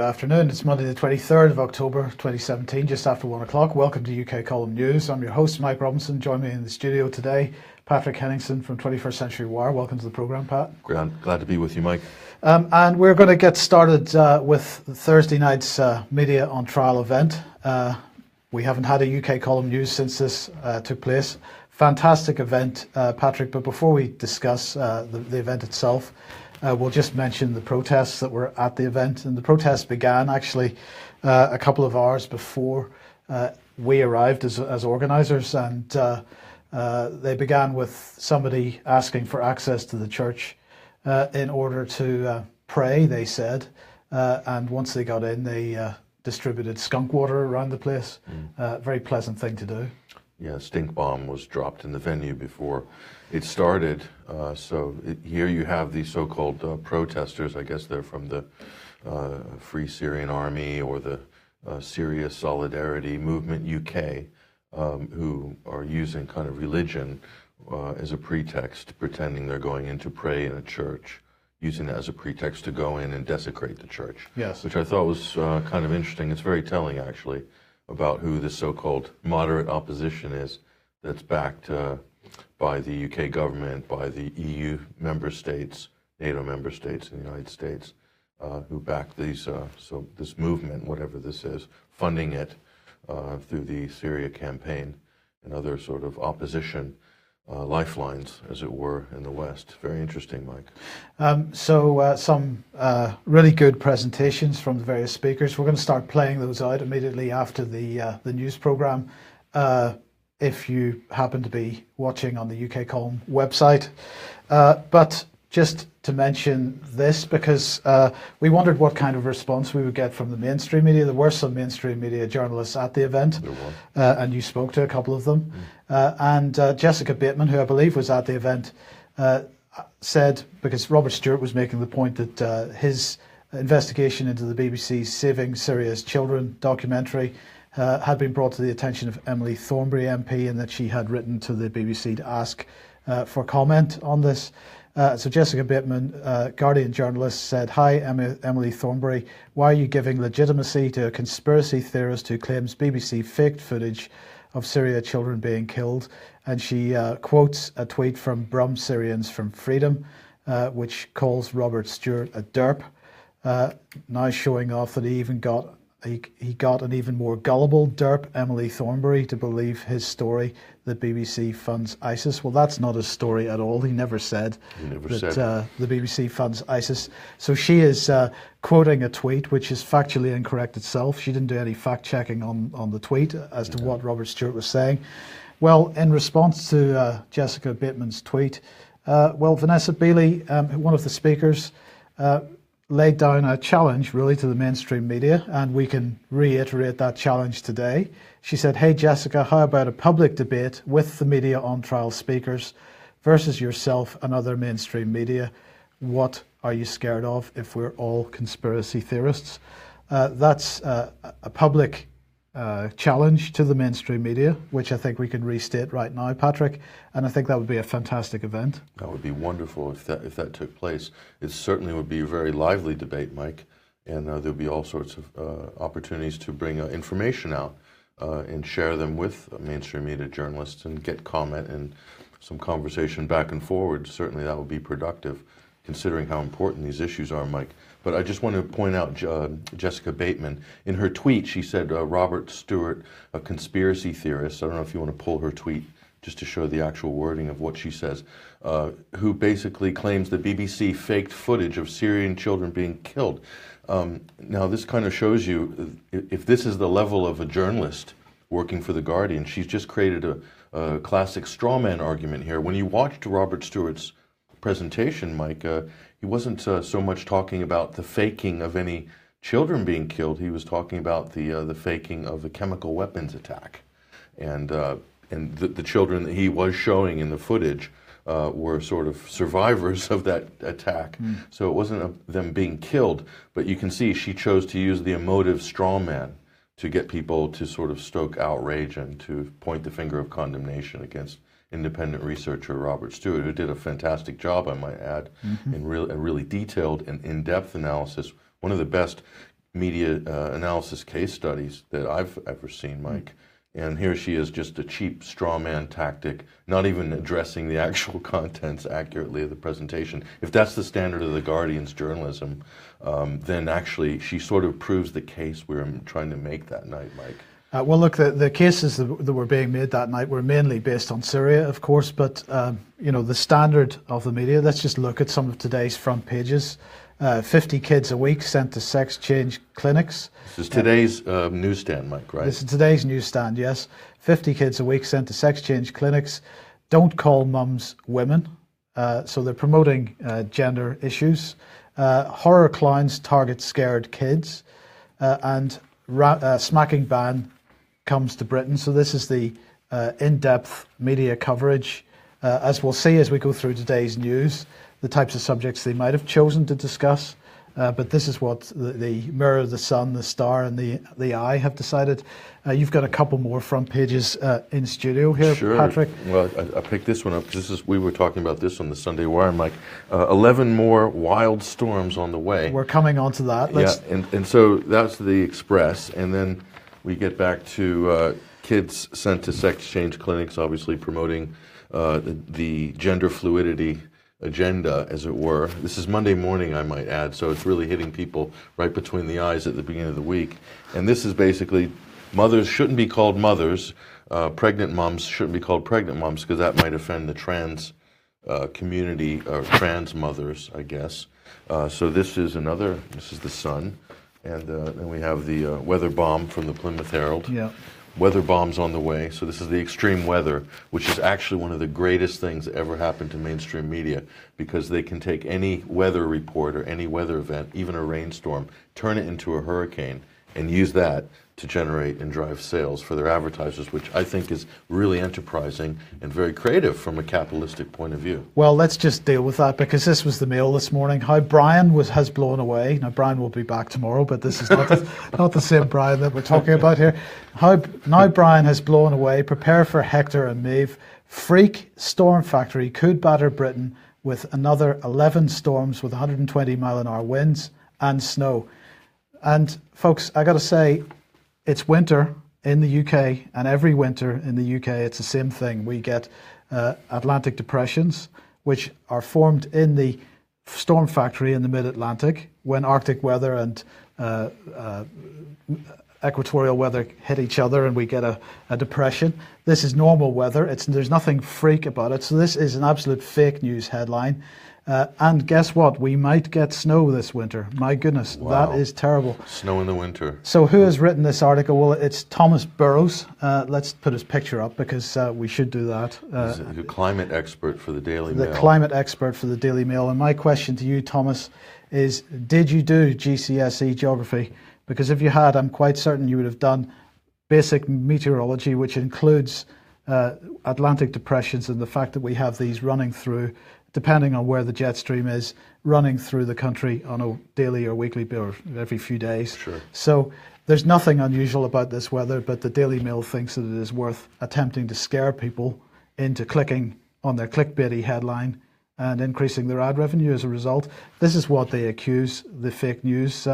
afternoon. It's Monday the 23rd of October 2017, just after 1 o'clock. Welcome to UK Column News. I'm your host, Mike Robinson. Join me in the studio today, Patrick Henningsen from 21st Century Wire. Welcome to the programme, Pat. Glad to be with you, Mike. And we're going to get started with Thursday night's Media on Trial event. We haven't had a UK Column News since this took place. Fantastic event, Patrick, but before we discuss the event itself, we'll just mention the protests that were at the event. And the protests began actually a couple of hours before we arrived as organisers, and they began with somebody asking for access to the church in order to pray, they said. And once they got in, they distributed skunk water around the place. Very pleasant thing to do. Yeah, a stink bomb was dropped in the venue before it started. Here you have these so-called protesters. I guess they're from the Free Syrian Army or the Syria Solidarity Movement UK, who are using kind of religion as a pretext, pretending they're going in to pray in a church, using that as a pretext to go in and desecrate the church. Yes. Which I thought was kind of interesting. It's very telling, actually, about who the so-called moderate opposition is that's backed by the UK government, by the EU member states, NATO member states, and the United States, who back these this movement, whatever this is, funding it through the Syria campaign and other sort of opposition lifelines, as it were, in the West. Very interesting, Mike. Some really good presentations from the various speakers. We're going to start playing those out immediately after the news programme. If you happen to be watching on the UK Column website. But just to mention this, because we wondered what kind of response we would get from the mainstream media. There were some mainstream media journalists at the event, and you spoke to a couple of them. And Jessica Bateman, who I believe was at the event, said, because Robert Stewart was making the point that his investigation into the BBC's Saving Syria's Children documentary had been brought to the attention of Emily Thornberry MP, and that she had written to the BBC to ask for comment on this. So Jessica Bateman, Guardian journalist, said, "Hi, Emily Thornberry. Why are you giving legitimacy to a conspiracy theorist who claims BBC faked footage of Syria children being killed?" And she quotes a tweet from Brum Syrians from Freedom, which calls Robert Stewart a derp, now showing off that he got an even more gullible derp, Emily Thornberry, to believe his story that BBC funds ISIS. Well, that's not his story at all. He never said that the BBC funds ISIS. So she is quoting a tweet which is factually incorrect itself. She didn't do any fact-checking on the tweet as to what Robert Stewart was saying. Well, in response to Jessica Bateman's tweet, Vanessa Beeley, one of the speakers, laid down a challenge really to the mainstream media, and we can reiterate that challenge today. She said, "Hey Jessica, how about a public debate with the media on trial speakers versus yourself and other mainstream media? What are you scared of if we're all conspiracy theorists?" That's a public challenge to the mainstream media, which I think we can restate right now, Patrick, and I think that would be a fantastic event. That would be wonderful if that took place. It certainly would be a very lively debate, Mike, and there'll be all sorts of opportunities to bring information out and share them with mainstream media journalists and get comment and some conversation back and forward. Certainly that would be productive, considering how important these issues are, Mike. But I just want to point out Jessica Bateman. In her tweet, she said Robert Stewart, a conspiracy theorist. I don't know if you want to pull her tweet just to show the actual wording of what she says, who basically claims the BBC faked footage of Syrian children being killed. Now, this kind of shows you, if this is the level of a journalist working for The Guardian, she's just created a classic straw man argument here. When you watched Robert Stewart's presentation, Mike, he wasn't so much talking about the faking of any children being killed. He was talking about the faking of the chemical weapons attack, and the children that he was showing in the footage were sort of survivors of that attack. So it wasn't them being killed, but you can see she chose to use the emotive straw man to get people to sort of stoke outrage and to point the finger of condemnation against independent researcher Robert Stewart, who did a fantastic job, I might add, in a really detailed and in-depth analysis. One of the best media analysis case studies that I've ever seen, Mike. And here she is, just a cheap straw man tactic, not even addressing the actual contents accurately of the presentation. If that's the standard of the Guardian's journalism, then actually she sort of proves the case we were trying to make that night, Mike. Well, look, the cases that were being made that night were mainly based on Syria, of course, but the standard of the media. Let's just look at some of today's front pages. 50 kids a week sent to sex change clinics. This is today's newsstand, Mike, right? This is today's newsstand, yes. 50 kids a week sent to sex change clinics. Don't call mums women. So they're promoting gender issues. Horror clowns target scared kids. And smacking ban comes to Britain. So this is the in-depth media coverage. As we'll see as we go through today's news, the types of subjects they might have chosen to discuss. But this is what the Mirror, the Sun, the Star, and the Eye have decided. You've got a couple more front pages in studio here, sure. Patrick. Well, I picked this one up. We were talking about this on the Sunday Wire, Mike. 11 more wild storms on the way. We're coming on to that. And so that's the Express, and then we get back to kids sent to sex change clinics, obviously promoting the gender fluidity agenda, as it were. This is Monday morning, I might add, so it's really hitting people right between the eyes at the beginning of the week. And this is basically, mothers shouldn't be called mothers, pregnant moms shouldn't be called pregnant moms, because that might offend the trans community, or trans mothers, I guess. So this is the Sun, and then we have the weather bomb from the Plymouth Herald. Yeah. Weather bombs on the way. So this is the extreme weather, which is actually one of the greatest things that ever happened to mainstream media, because they can take any weather report or any weather event, even a rainstorm, turn it into a hurricane, and use that to generate and drive sales for their advertisers, which I think is really enterprising and very creative from a capitalistic point of view. Well, let's just deal with that, because this was the Mail this morning. How Brian has blown away. Now, Brian will be back tomorrow, but this is not the same Brian that we're talking about here. Now Brian has blown away. Prepare for Hector and Maeve. Freak storm factory could batter Britain with another 11 storms with 120-mile-an-hour winds and snow. And folks, I got to say, it's winter in the UK, and every winter in the UK it's the same thing. We get Atlantic depressions, which are formed in the storm factory in the mid-Atlantic when Arctic weather and equatorial weather hit each other, and we get a depression. This is normal weather. There's nothing freak about it. So this is an absolute fake news headline. And guess what? We might get snow this winter. My goodness, wow. That is terrible. Snow in the winter. So who has written this article? Well, it's Thomas Burrows. Let's put his picture up, because we should do that. He's a climate expert for the Daily Mail. The climate expert for the Daily Mail. And my question to you, Thomas, is did you do GCSE geography? Because if you had, I'm quite certain you would have done basic meteorology, which includes Atlantic depressions and the fact that we have these running through, depending on where the jet stream is, running through the country on a daily or weekly or every few days. Sure. So there's nothing unusual about this weather, but the Daily Mail thinks that it is worth attempting to scare people into clicking on their clickbaity headline and increasing their ad revenue as a result. This is what they accuse the fake news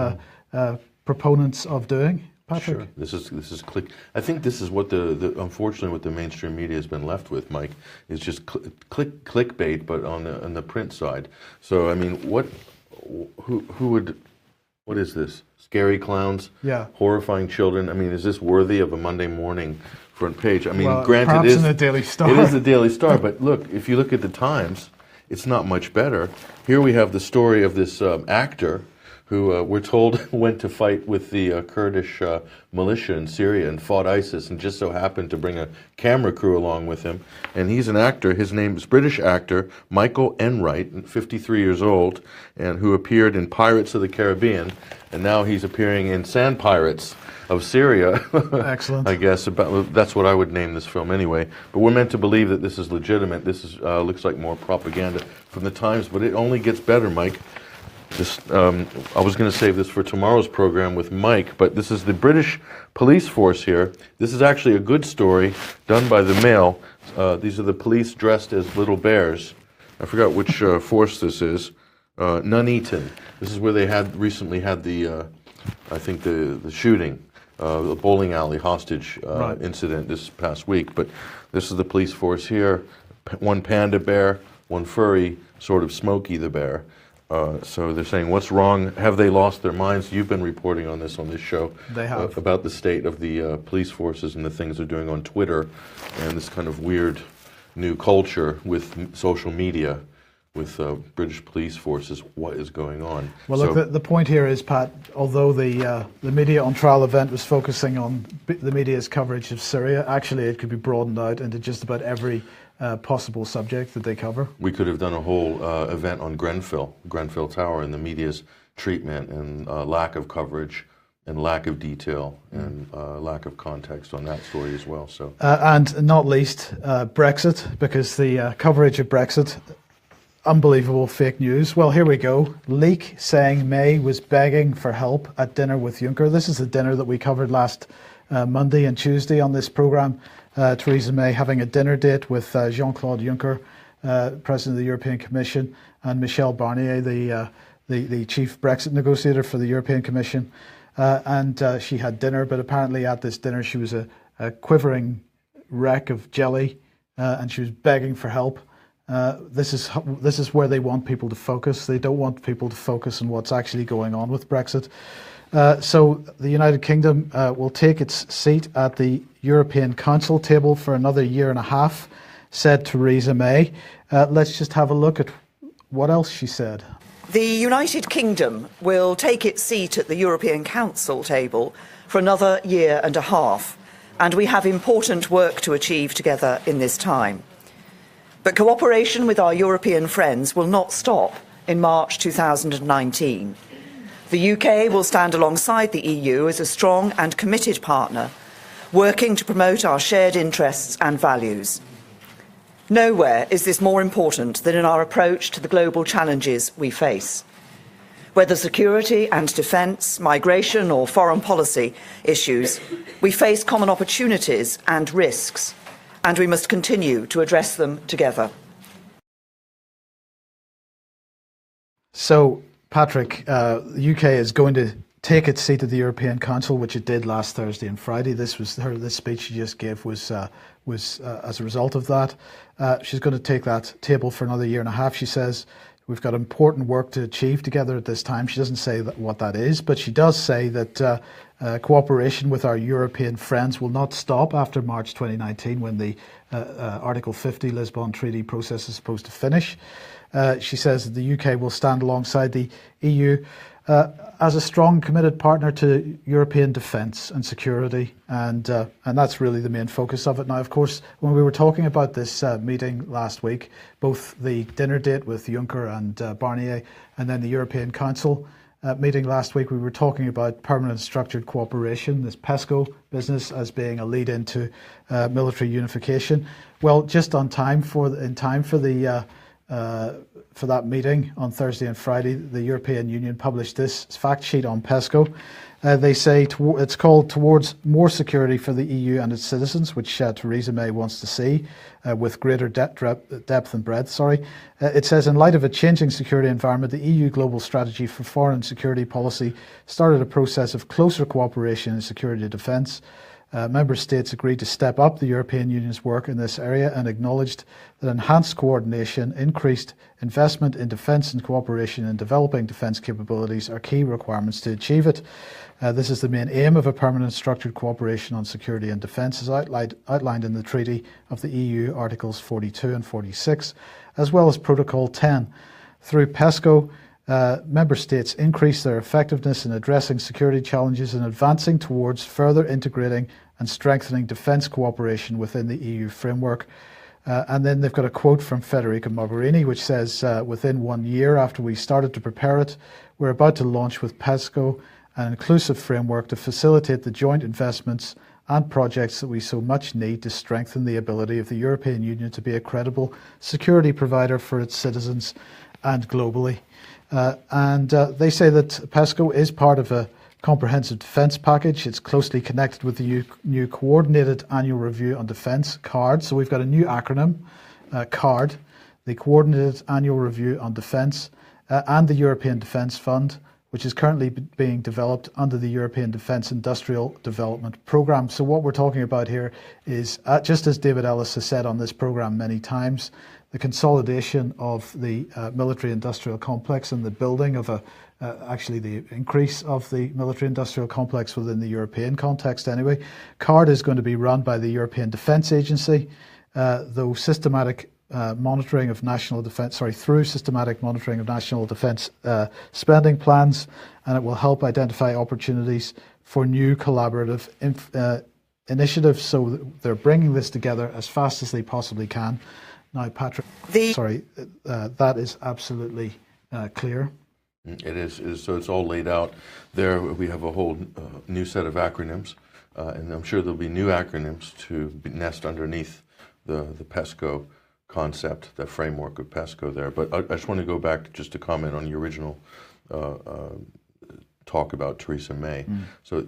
proponents of doing. Patrick? Sure. This is click. I think this is what the unfortunately what the mainstream media has been left with, Mike, is just clickbait, but on the print side. So I mean, what is this? Scary clowns? Yeah. Horrifying children? I mean, is this worthy of a Monday morning front page? I mean, well, granted, perhaps in the Daily Star. It is the Daily Star, but look, if you look at the Times, it's not much better. Here we have the story of this actor who we're told went to fight with the Kurdish militia in Syria and fought ISIS, and just so happened to bring a camera crew along with him. And he's an actor. His name is British actor Michael Enright, 53 years old, and who appeared in Pirates of the Caribbean, and now he's appearing in Sand Pirates of Syria. Excellent. I guess that's what I would name this film anyway. But we're meant to believe that this is legitimate. This is looks like more propaganda from the Times, but it only gets better, Mike. I was going to save this for tomorrow's program with Mike, but this is the British police force here. This is actually a good story done by the Mail. These are the police dressed as little bears. I forgot which force this is. Nuneaton. This is where they recently had the I think the shooting, the bowling alley hostage Right. incident this past week. But this is the police force here, one panda bear, one furry, sort of Smokey the bear. So they're saying, what's wrong? Have they lost their minds? You've been reporting on this show. They have. About the state of the police forces and the things they're doing on Twitter and this kind of weird new culture with social media, with British police forces. What is going on? Well, look, the point here is, Pat, although the Media on Trial event was focusing on the media's coverage of Syria, actually it could be broadened out into just about every possible subject that they cover. We could have done a whole event on Grenfell Tower, and the media's treatment and lack of coverage and lack of detail and lack of context on that story as well. So, and not least Brexit, because the coverage of Brexit, unbelievable fake news. Well, here we go. Leak saying May was begging for help at dinner with Juncker. This is the dinner that we covered last Monday and Tuesday on this programme. Theresa May having a dinner date with Jean-Claude Juncker, President of the European Commission, and Michel Barnier, the chief Brexit negotiator for the European Commission. And she had dinner, but apparently at this dinner she was a quivering wreck of jelly, and she was begging for help. This is where they want people to focus. They don't want people to focus on what's actually going on with Brexit. So the United Kingdom will take its seat at the European Council table for another year and a half, said Theresa May. Let's just have a look at what else she said. The United Kingdom will take its seat at the European Council table for another year and a half, and we have important work to achieve together in this time. But cooperation with our European friends will not stop in March 2019. The UK will stand alongside the EU as a strong and committed partner, working to promote our shared interests and values. Nowhere is this more important than in our approach to the global challenges we face. Whether security and defence, migration or foreign policy issues, we face common opportunities and risks, and we must continue to address them together. So, Patrick, the UK is going to take its seat at the European Council, which it did last Thursday and Friday. This speech she just gave was as a result of that. She's going to take that table for another year and a half. She says we've got important work to achieve together at this time. She doesn't say what that is, but she does say that cooperation with our European friends will not stop after March 2019, when the Article 50 Lisbon Treaty process is supposed to finish. She says that the UK will stand alongside the EU as a strong, committed partner to European defence and security, and that's really the main focus of it. Now, of course, when we were talking about this meeting last week, both the dinner date with Juncker and Barnier, and then the European Council meeting last week, we were talking about permanent structured cooperation, this PESCO business, as being a lead into military unification. Well, just in time for that meeting on Thursday and Friday, the European Union published this fact sheet on PESCO. They say it's called Towards More Security for the EU and its Citizens, which Theresa May wants to see with greater depth and breadth. It says, in light of a changing security environment, the EU Global Strategy for Foreign and Security Policy started a process of closer cooperation in security and defence. Member States agreed to step up the European Union's work in this area and acknowledged that enhanced coordination, increased investment in defence and cooperation in developing defence capabilities are key requirements to achieve it. This is the main aim of a permanent structured cooperation on security and defence, as outlined in the Treaty of the EU, Articles 42 and 46, as well as Protocol 10. Through PESCO, Member States increase their effectiveness in addressing security challenges and advancing towards further integrating and strengthening defence cooperation within the EU framework. And then they've got a quote from Federica Mogherini, which says, within 1 year after we started to prepare it, we're about to launch with PESCO an inclusive framework to facilitate the joint investments and projects that we so much need to strengthen the ability of the European Union to be a credible security provider for its citizens and globally. They say that PESCO is part of a comprehensive defence package. It's closely connected with the new Coordinated Annual Review on Defence, CARD. So we've got a new acronym, CARD, the Coordinated Annual Review on Defence, and the European Defence Fund, which is currently being developed under the European Defence Industrial Development Programme. So what we're talking about here is, just as David Ellis has said on this programme many times, the consolidation of the military-industrial complex and the building of actually the increase of the military-industrial complex within the European context anyway. CARD is going to be run by the European Defence Agency, though systematic monitoring of national defence, through systematic monitoring of national defence spending plans, and it will help identify opportunities for new collaborative initiatives. So they're bringing this together as fast as they possibly can. Now, Patrick, that is absolutely clear. It is. So it's all laid out there. We have a whole new set of acronyms, and I'm sure there'll be new acronyms to nest underneath the PESCO concept, the framework of PESCO there. But I just want to go back just to comment on the original talk about Theresa May. So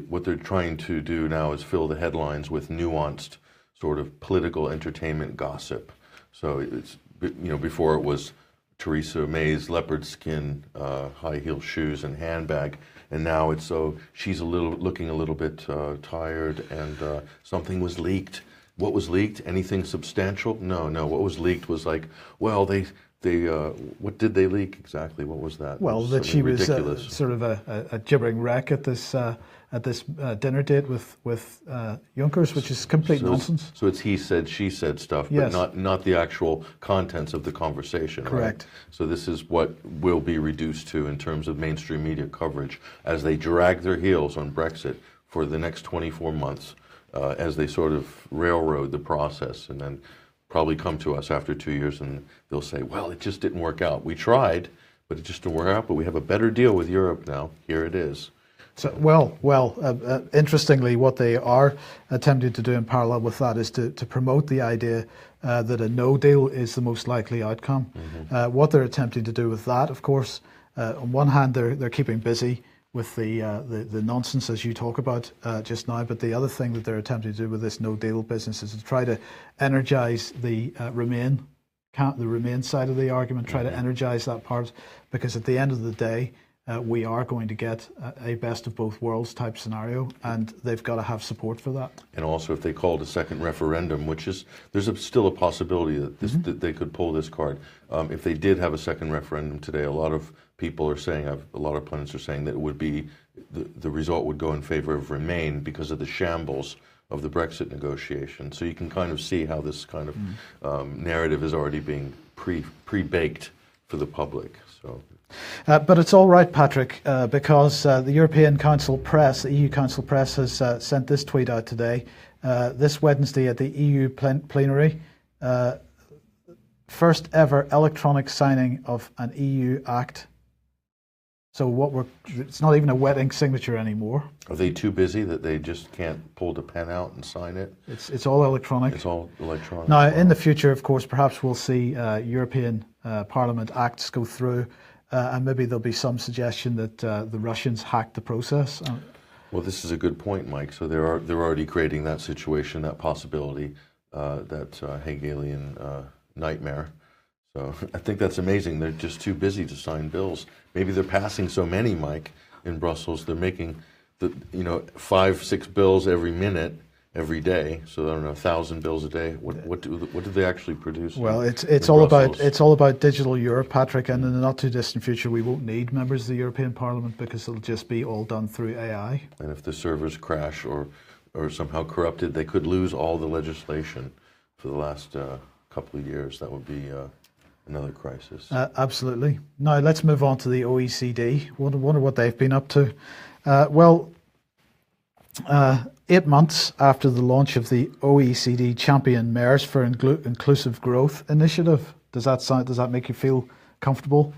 what they're trying to do now is fill the headlines with nuanced sort of political entertainment gossip. So it's, before it was Theresa May's leopard skin, high heel shoes and handbag, and now it's she's looking a little bit tired, and something was leaked. What was leaked? Anything substantial? No. What was leaked was like, well, they what did they leak exactly? What was that? Well, that she was sort of a gibbering wreck at this dinner date with Junkers, which is complete nonsense. So it's he said, she said stuff, yes, but not the actual contents of the conversation. Correct. Right? So this is what will be reduced to in terms of mainstream media coverage as they drag their heels on Brexit for the next 24 months, as they sort of railroad the process, and then probably come to us after 2 years and they'll say, well, it just didn't work out. We tried, but it just didn't work out, but we have a better deal with Europe now. Here it is. So, interestingly, what they are attempting to do in parallel with that is to promote the idea that a no deal is the most likely outcome. What they're attempting to do with that, of course, on one hand, they're keeping busy with the nonsense as you talk about just now, but the other thing that they're attempting to do with this no deal business is to try to energize the Remain side of the argument, try to energize that part, because at the end of the day, we are going to get a best of both worlds type scenario, and they've got to have support for that. And also, if they called a second referendum, there's still a possibility that that they could pull this card. If they did have a second referendum today, a lot of people are saying, a lot of pundits are saying that it would be the result would go in favor of Remain because of the shambles of the Brexit negotiation. So you can kind of see how this kind of narrative is already being pre-baked for the public. So. But it's all right, Patrick, because the European Council Press, the EU Council Press, has sent this tweet out today. This Wednesday at the EU plenary, first ever electronic signing of an EU Act. So it's not even a wet ink signature anymore. Are they too busy that they just can't pull the pen out and sign it? It's all electronic. It's all electronic. Now, in the future, of course, perhaps we'll see European Parliament acts go through, and maybe there'll be some suggestion that the Russians hacked the process. Well, this is a good point, Mike. So they're already creating that situation, that possibility, that Hegelian nightmare. So I think that's amazing. They're just too busy to sign bills. Maybe they're passing so many, Mike, in Brussels. They're making 5-6 bills every minute, every day. So I don't know, 1,000 bills a day. What do they actually produce? Well, it's all about digital Europe, Patrick. And in the not too distant future, we won't need members of the European Parliament because it'll just be all done through AI. And if the servers crash or somehow corrupted, they could lose all the legislation for the last couple of years. That would be another crisis. Absolutely. Now let's move on to the OECD. Wonder what they've been up to. 8 months after the launch of the OECD Champion Mayors for Inclusive Growth Initiative. Does that make you feel comfortable?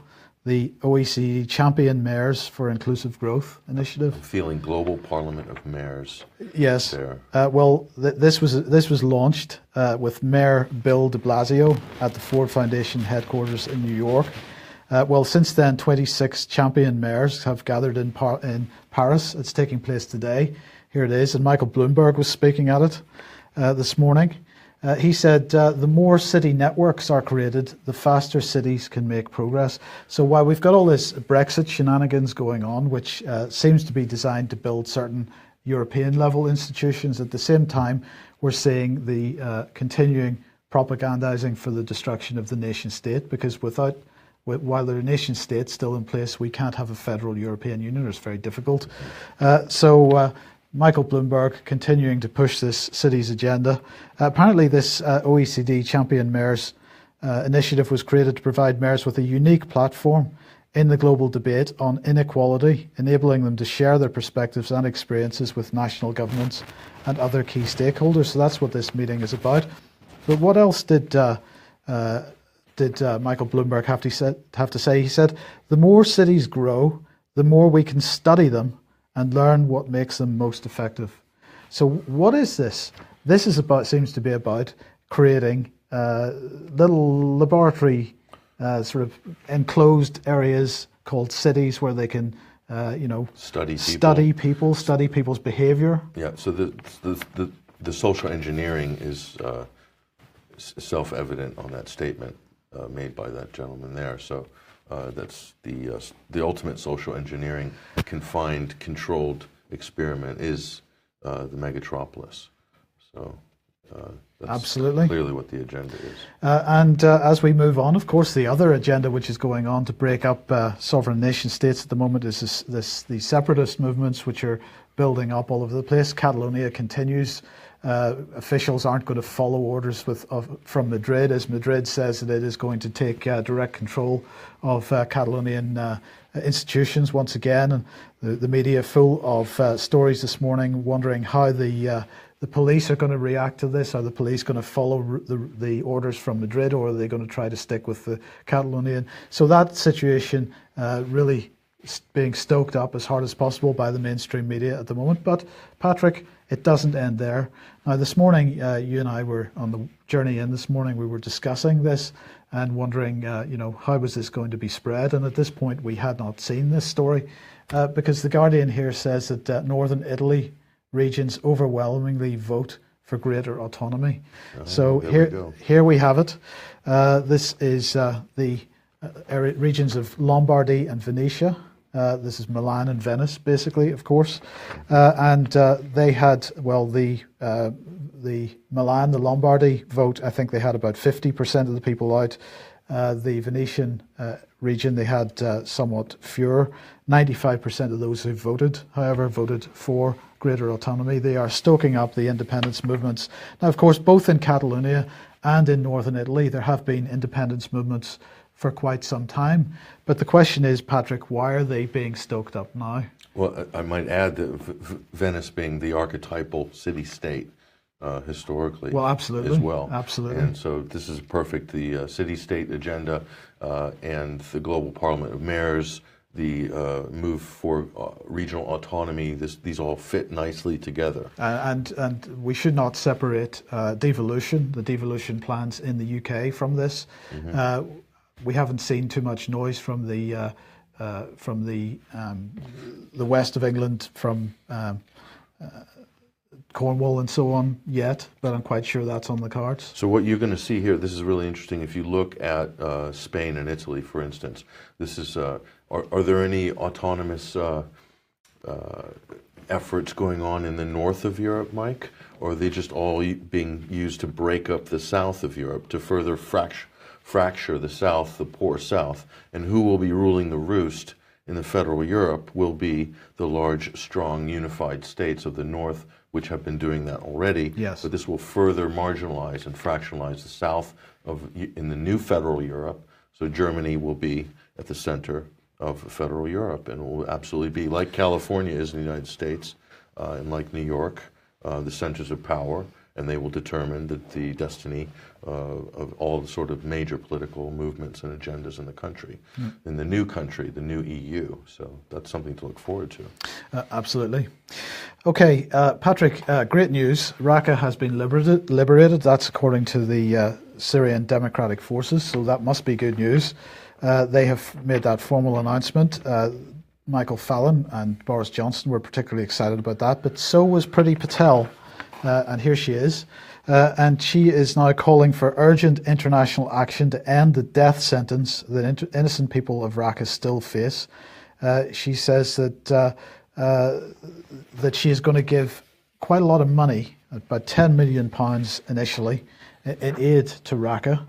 The OECD Champion Mayors for Inclusive Growth Initiative. I'm feeling Global Parliament of Mayors. Yes. This was launched with Mayor Bill de Blasio at the Ford Foundation headquarters in New York. Since then, 26 champion mayors have gathered in Paris. It's taking place today. Here it is, and Michael Bloomberg was speaking at it this morning. He said the more city networks are created, the faster cities can make progress. So while we've got all this Brexit shenanigans going on, which seems to be designed to build certain European level institutions, at the same time we're seeing the continuing propagandizing for the destruction of the nation state, because while the nation state's still in place, we can't have a federal European Union. It's very difficult. So Michael Bloomberg continuing to push this city's agenda. Apparently this OECD Champion Mayors initiative was created to provide mayors with a unique platform in the global debate on inequality, enabling them to share their perspectives and experiences with national governments and other key stakeholders. So that's what this meeting is about. But what else did Michael Bloomberg have to say? He said, the more cities grow, the more we can study them and learn what makes them most effective. So what is this? This is seems to be about creating little laboratory sort of enclosed areas called cities where they can study people's behavior. Yeah, so the social engineering is self-evident on that statement made by that gentleman there. So that's the ultimate social engineering confined, controlled experiment is the megatropolis. So that's absolutely clearly what the agenda is. And as we move on, of course, the other agenda which is going on to break up sovereign nation states at the moment is the separatist movements which are building up all over the place. Catalonia continues. Officials aren't going to follow orders from Madrid, as Madrid says that it is going to take direct control of Catalonian institutions once again. And the media full of stories this morning wondering how the police are going to react to this. Are the police going to follow the orders from Madrid, or are they going to try to stick with the Catalonian? So that situation really being stoked up as hard as possible by the mainstream media at the moment. But Patrick, it doesn't end there. Now this morning, you and I were on the journey in this morning, we were discussing this and wondering, how was this going to be spread? And at this point, we had not seen this story because The Guardian here says that Northern Italy regions overwhelmingly vote for greater autonomy. So here we have it. This is the regions of Lombardy and Venetia. This is Milan and Venice, basically, of course. And they had, the Milan, the Lombardy vote, I think they had about 50% of the people out. The Venetian region, they had somewhat fewer. 95% of those who voted, however, voted for greater autonomy. They are stoking up the independence movements. Now, of course, both in Catalonia and in northern Italy, there have been independence movements for quite some time. But the question is, Patrick, why are they being stoked up now? Well, I might add that Venice being the archetypal city-state historically, well, absolutely, as well. Absolutely. And so this is perfect. The city-state agenda and the global parliament of mayors, the move for regional autonomy, these all fit nicely together. And we should not separate devolution, the devolution plans in the UK from this. Mm-hmm. We haven't seen too much noise from the west of England, from Cornwall and so on yet, but I'm quite sure that's on the cards. So what you're going to see here, this is really interesting. If you look at Spain and Italy, for instance, this is are there any autonomous efforts going on in the north of Europe, Mike, or are they just all being used to break up the south of Europe to further fracture the South, the poor South? And who will be ruling the roost in the federal Europe will be the large, strong, unified states of the North, which have been doing that already. Yes. But this will further marginalize and fractionalize the South in the new federal Europe. So Germany will be at the center of federal Europe, and will absolutely be, like California is in the United States, and like New York, the centers of power, and they will determine the destiny of all the sort of major political movements and agendas in the country, in the new country, the new EU. So that's something to look forward to. Absolutely. Okay, Patrick, great news. Raqqa has been liberated. That's according to the Syrian Democratic Forces, so that must be good news. They have made that formal announcement. Michael Fallon and Boris Johnson were particularly excited about that, but so was Priti Patel, and here she is. And she is now calling for urgent international action to end the death sentence that innocent people of Raqqa still face. She says that she is going to give quite a lot of money, about £10 million initially, in aid to Raqqa.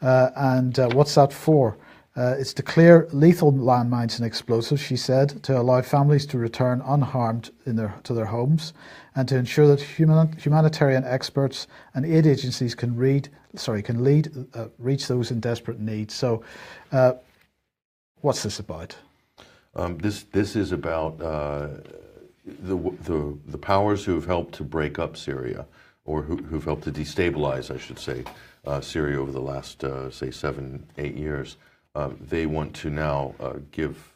And what's that for? It's to clear lethal landmines and explosives, she said, to allow families to return unharmed to their homes, and to ensure that humanitarian experts and aid agencies can reach those in desperate need. So, what's this about? This is about the powers who have helped to break up Syria, or who've helped to destabilize, I should say, Syria over the last, say, 7-8 years. They want to now give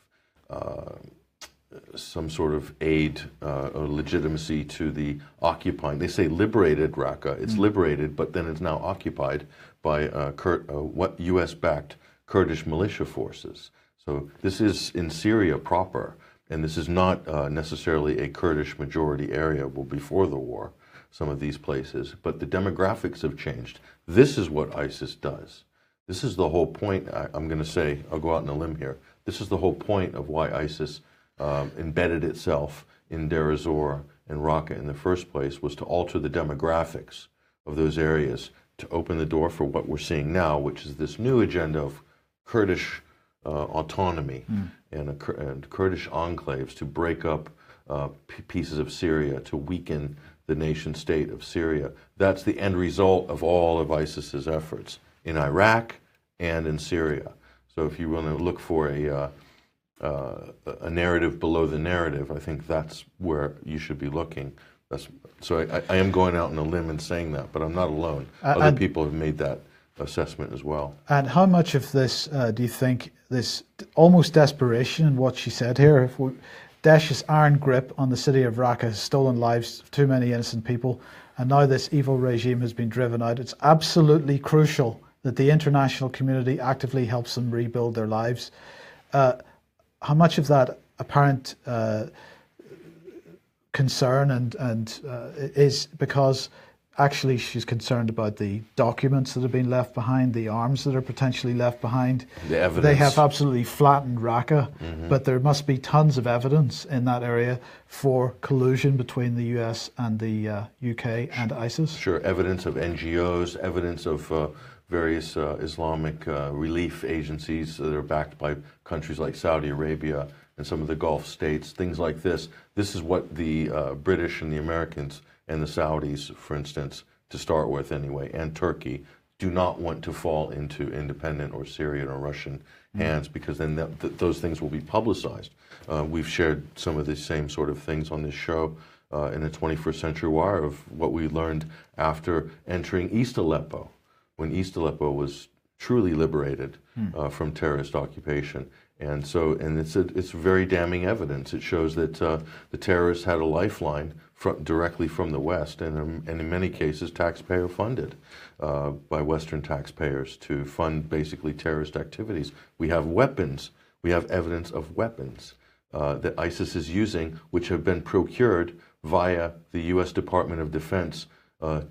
some sort of aid or legitimacy to the occupying. They say liberated Raqqa. It's liberated, but then it's now occupied by U.S.-backed Kurdish militia forces. So this is in Syria proper, and this is not necessarily a Kurdish majority area. Well, before the war, some of these places, but the demographics have changed. This is what ISIS does. This is the whole point. I'm going to say, I'll go out on a limb here. This is the whole point of why ISIS embedded itself in Deir ez-Zor and Raqqa in the first place, was to alter the demographics of those areas, to open the door for what we're seeing now, which is this new agenda of Kurdish autonomy and Kurdish enclaves to break up pieces of Syria, to weaken the nation state of Syria. That's the end result of all of ISIS's efforts in Iraq and in Syria. So if you want to look for a narrative below the narrative, I think that's where you should be looking. So I am going out on a limb and saying that, but I'm not alone. Other people have made that assessment as well. And how much of this do you think, this almost desperation in what she said here, if Daesh's iron grip on the city of Raqqa has stolen lives of too many innocent people, and now this evil regime has been driven out, it's absolutely crucial that the international community actively helps them rebuild their lives. How much of that apparent concern and is because actually she's concerned about the documents that have been left behind, the arms that are potentially left behind. The evidence. They have absolutely flattened Raqqa, but there must be tons of evidence in that area for collusion between the US and the UK and ISIS. Sure, evidence of NGOs, evidence of various Islamic relief agencies that are backed by countries like Saudi Arabia and some of the Gulf states, things like this. This is what the British and the Americans and the Saudis, for instance, to start with anyway, and Turkey, do not want to fall into independent or Syrian or Russian hands, because then those things will be publicized. We've shared some of the same sort of things on this show in the 21st Century Wire of what we learned after entering East Aleppo, when East Aleppo was truly liberated from terrorist occupation. And so, and it's very damning evidence. It shows that the terrorists had a lifeline directly from the West, and in many cases taxpayer funded by Western taxpayers to fund basically terrorist activities. We have weapons. We have evidence of weapons that ISIS is using, which have been procured via the U.S. Department of Defense,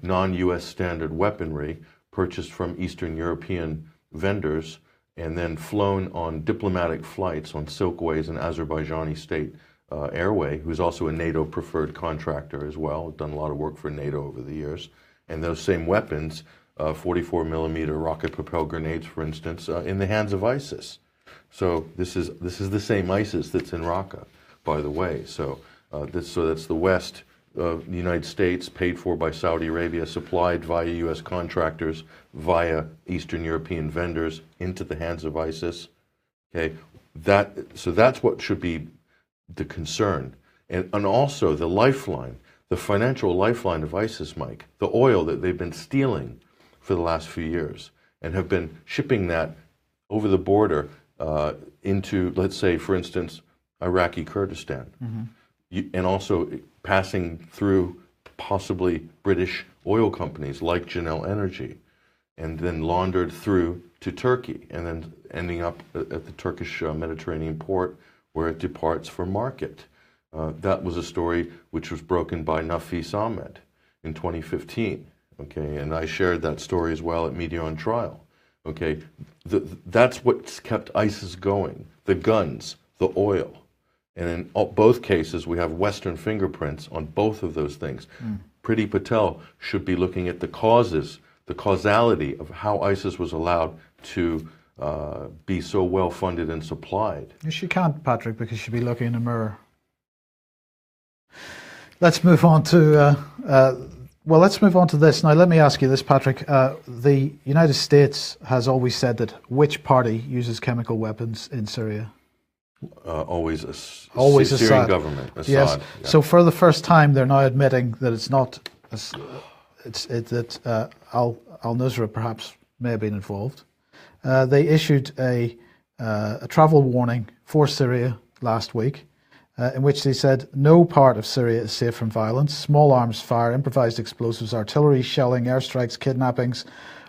non-U.S. standard weaponry purchased from Eastern European vendors, and then flown on diplomatic flights on Silkways and Azerbaijani State Airway, who's also a NATO preferred contractor as well, done a lot of work for NATO over the years. And those same weapons, 44 millimeter rocket propelled grenades, for instance, in the hands of ISIS. So this is the same ISIS that's in Raqqa, by the way. So that's the West, the United States, paid for by Saudi Arabia, supplied via U.S. contractors, via Eastern European vendors into the hands of ISIS. Okay, so that's what should be the concern, and also the lifeline, the financial lifeline of ISIS, Mike, the oil that they've been stealing for the last few years, and have been shipping that over the border into, let's say, for instance, Iraqi Kurdistan, and also passing through possibly British oil companies like Genel Energy, and then laundered through to Turkey, and then ending up at the Turkish Mediterranean port where it departs for market. That was a story which was broken by Nafis Ahmed. in 2015. Okay, and I shared that story as well at Media on Trial. Okay, that's what's kept ISIS going: the guns, the oil. And in both cases, we have Western fingerprints on both of those things. Priti Patel should be looking at the causes, the causality of how ISIS was allowed to be so well funded and supplied. She can't, Patrick, because she'd be looking in a mirror. Let's move on to let's move on to this. Now, let me ask you this, Patrick. The United States has always said that which party uses chemical weapons in Syria? Always Always Syrian Assad. government, Assad. Yes. Yeah. So for the first time, they're now admitting that it's not. That al-Nusra perhaps may have been involved. They issued a travel warning for Syria last week, in which they said no part of Syria is safe from violence. Small arms fire, improvised explosives, artillery, shelling, airstrikes, kidnappings,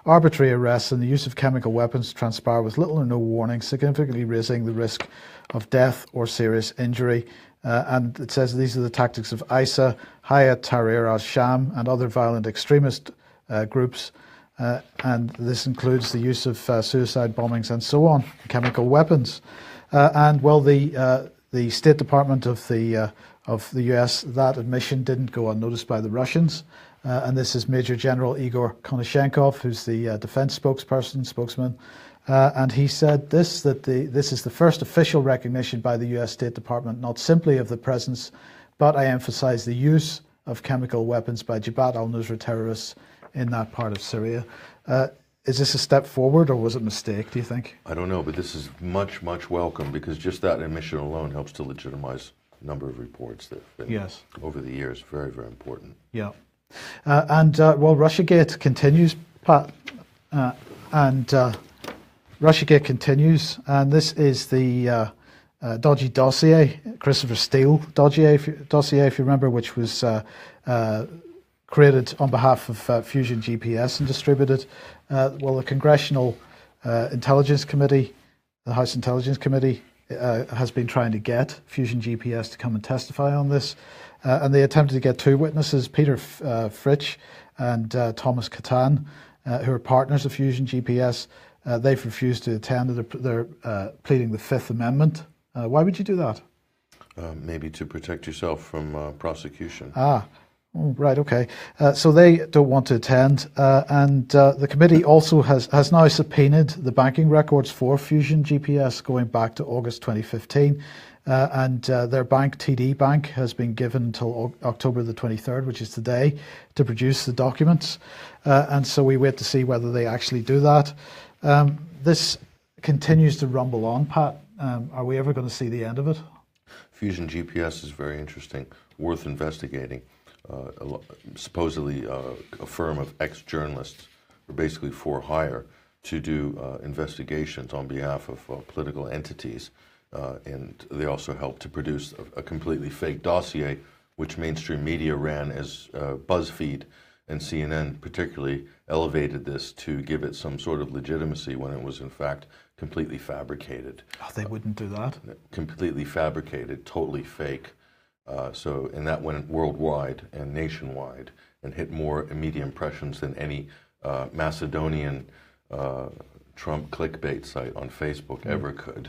arbitrary arrests, and the use of chemical weapons transpire with little or no warning, significantly raising the risk of death or serious injury. And it says these are the tactics of ISA, Hayat Tahrir al-Sham, and other violent extremist groups. And this includes the use of suicide bombings and so on, chemical weapons. The State Department of the US, that admission didn't go unnoticed by the Russians. And this is Major General Igor Konashenkov, who's the defense spokesman. And he said this is the first official recognition by the US State Department, not simply of the presence, but I emphasize the use of chemical weapons by Jabhat al-Nusra terrorists in that part of Syria. Is this a step forward, or was it a mistake, do you think? I don't know, but this is much, much welcome, because just that admission alone helps to legitimize a number of reports that have been, over the years, very, very important. Yeah. Russiagate continues, Pat, Russiagate continues, and this is the dodgy dossier, Christopher Steele dossier, if you remember, which was created on behalf of Fusion GPS and distributed. The Congressional Intelligence Committee, the House Intelligence Committee, has been trying to get Fusion GPS to come and testify on this. And they attempted to get two witnesses, Peter Fritsch and Thomas Catan, who are partners of Fusion GPS. They've refused to attend. They're pleading the Fifth Amendment. Why would you do that? Maybe to protect yourself from prosecution. Right, okay. So they don't want to attend. And the committee also has now subpoenaed the banking records for Fusion GPS going back to August 2015. And their bank, TD Bank, has been given until October the 23rd, which is today, to produce the documents. And so we wait to see whether they actually do that. This continues to rumble on, Pat. Are we ever going to see the end of it? Fusion GPS is very interesting, worth investigating. Supposedly a firm of ex-journalists, or basically for hire, to do investigations on behalf of political entities. And they also helped to produce a completely fake dossier, which mainstream media ran as BuzzFeed and CNN particularly elevated this to give it some sort of legitimacy when it was in fact completely fabricated. Oh, they wouldn't do that. Completely fabricated, totally fake. And that went worldwide and nationwide and hit more media impressions than any Macedonian Trump clickbait site on Facebook ever could.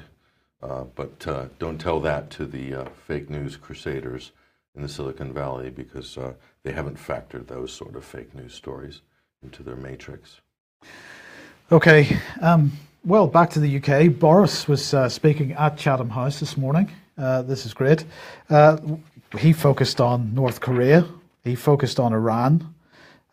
But don't tell that to the fake news crusaders in the Silicon Valley, because they haven't factored those sort of fake news stories into their matrix. Okay. Back to the UK. Boris was speaking at Chatham House this morning. This is great. He focused on North Korea. He focused on Iran.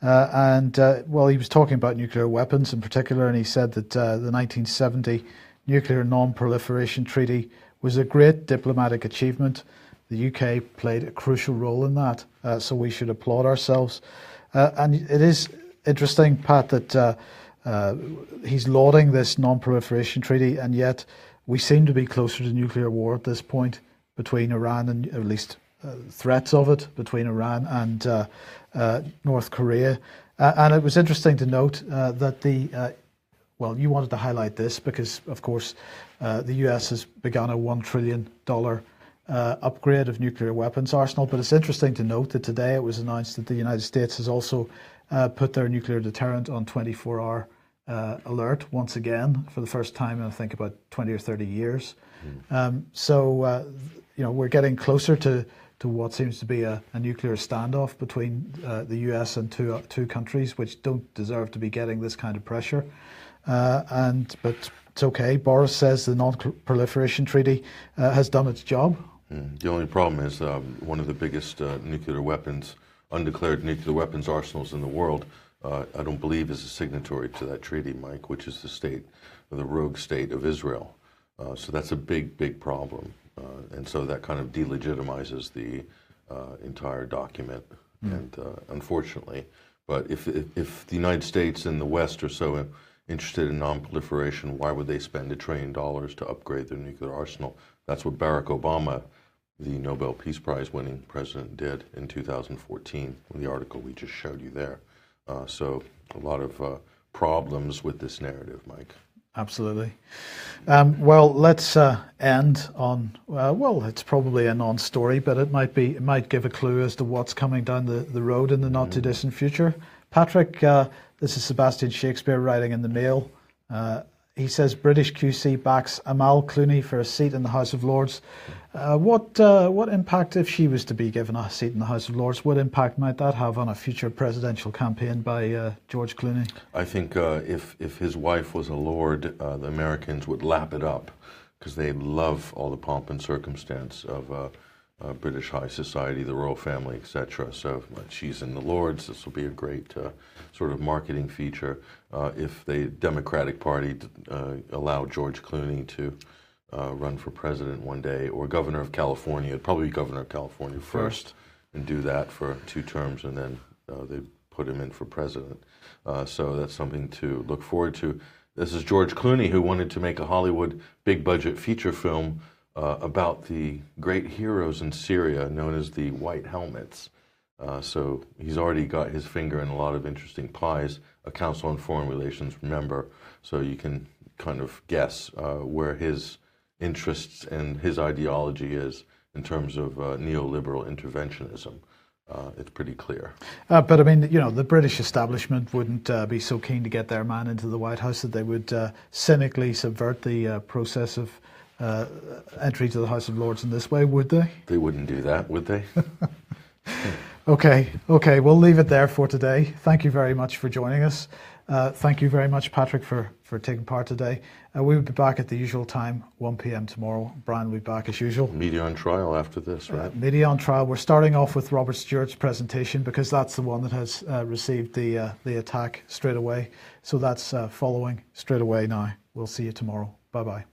He was talking about nuclear weapons in particular, and he said that the 1970 Nuclear Non-Proliferation Treaty was a great diplomatic achievement. The UK played a crucial role in that, so we should applaud ourselves. And it is interesting, Pat, that he's lauding this non-proliferation treaty, and yet we seem to be closer to nuclear war at this point between Iran, and at least threats of it, between Iran and North Korea. And it was interesting to note that you wanted to highlight this because, of course, the US has begun a $1 trillion upgrade of nuclear weapons arsenal. But it's interesting to note that today it was announced that the United States has also put their nuclear deterrent on 24-hour alert once again for the first time in I think about 20 or 30 years. So we're getting closer to what seems to be a nuclear standoff between the US and two countries which don't deserve to be getting this kind of pressure. But it's okay. Boris says the Non-Proliferation Treaty has done its job. The only problem is one of the biggest undeclared nuclear weapons arsenals in the world, I don't believe is a signatory to that treaty, Mike, which is the rogue state of Israel. So that's a big problem. And so that kind of delegitimizes the entire document. And unfortunately, but if the United States and the West are so interested in non-proliferation, why would they spend $1 trillion to upgrade their nuclear arsenal? That's what Barack Obama, the Nobel Peace Prize winning president, did in 2014 with the article we just showed you there. So a lot of problems with this narrative, Mike. Absolutely. Well, let's end on, it's probably a non-story, but it might give a clue as to what's coming down the road in the not too distant future. Patrick, this is Sebastian Shakespeare writing in the Mail. He says British QC backs Amal Clooney for a seat in the House of Lords. What impact, if she was to be given a seat in the House of Lords, what impact might that have on a future presidential campaign by George Clooney? I think if his wife was a Lord, the Americans would lap it up because they love all the pomp and circumstance of British high society, the royal family, etc. So she's in the Lords. This will be a great sort of marketing feature. If the Democratic Party allowed George Clooney to run for president one day, or governor of California, it'd probably be governor of California first, and do that for 2 terms, and then they put him in for president. So that's something to look forward to. This is George Clooney, who wanted to make a Hollywood big-budget feature film about the great heroes in Syria known as the White Helmets. So he's already got his finger in a lot of interesting pies, a Council on Foreign Relations member, so you can kind of guess where his interests and his ideology is in terms of neoliberal interventionism. It's pretty clear. But I mean, the British establishment wouldn't be so keen to get their man into the White House that they would cynically subvert the process of entry to the House of Lords in this way, would they? They wouldn't do that, would they? Okay, we'll leave it there for today. Thank you very much for joining us. Thank you very much, Patrick, for taking part today. We will be back at the usual time, 1 p.m. tomorrow. Brian will be back as usual. Media on Trial after this, right? Media on Trial. We're starting off with Robert Stewart's presentation because that's the one that has received the attack straight away. So that's following straight away now. We'll see you tomorrow. Bye-bye.